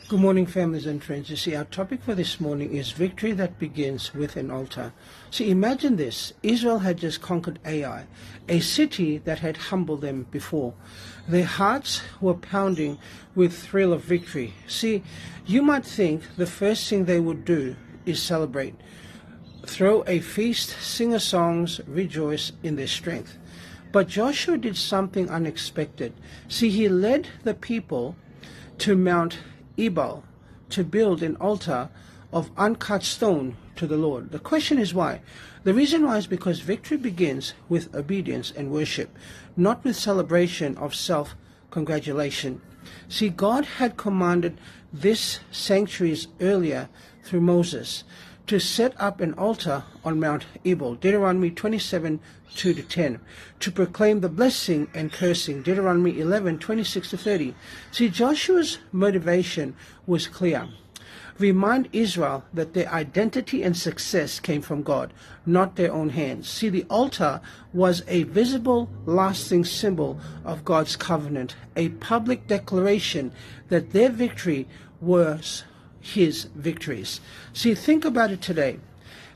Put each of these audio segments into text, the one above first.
Good morning, families and friends. You see, our topic for this morning is victory that begins with an altar. See, imagine this. Israel had just conquered Ai, a city that had humbled them before. Their hearts were pounding with thrill of victory. See, you might think the first thing they would do is celebrate, throw a feast, sing songs, rejoice in their strength. But Joshua did something unexpected. See, he led the people to Mount Ebal to build an altar of uncut stone to the Lord. The question is why? The reason why is because victory begins with obedience and worship, not with celebration of self-congratulation. See, God had commanded this sanctuaries earlier through Moses to set up an altar on Mount Ebal, Deuteronomy 27:2-10, to proclaim the blessing and cursing, Deuteronomy 11:26-30. See, Joshua's motivation was clear. Remind Israel that their identity and success came from God, not their own hands. See, the altar was a visible, lasting symbol of God's covenant, a public declaration that their victory was his victories. See, think about it today.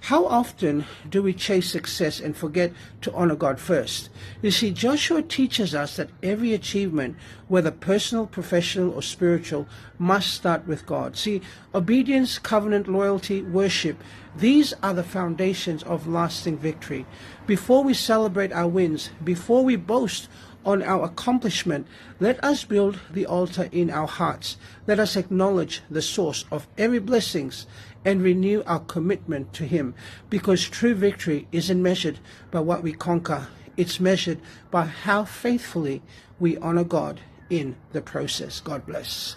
How often do we chase success and forget to honor God first? You see, Joshua teaches us that every achievement, whether personal, professional, or spiritual, must start with God. See, obedience, covenant, loyalty, worship, these are the foundations of lasting victory. Before we celebrate our wins, before we boast on our accomplishment, let us build the altar in our hearts. Let us acknowledge the source of every blessings and renew our commitment to Him, because true victory isn't measured by what we conquer. It's measured by how faithfully we honor God in the process. God bless.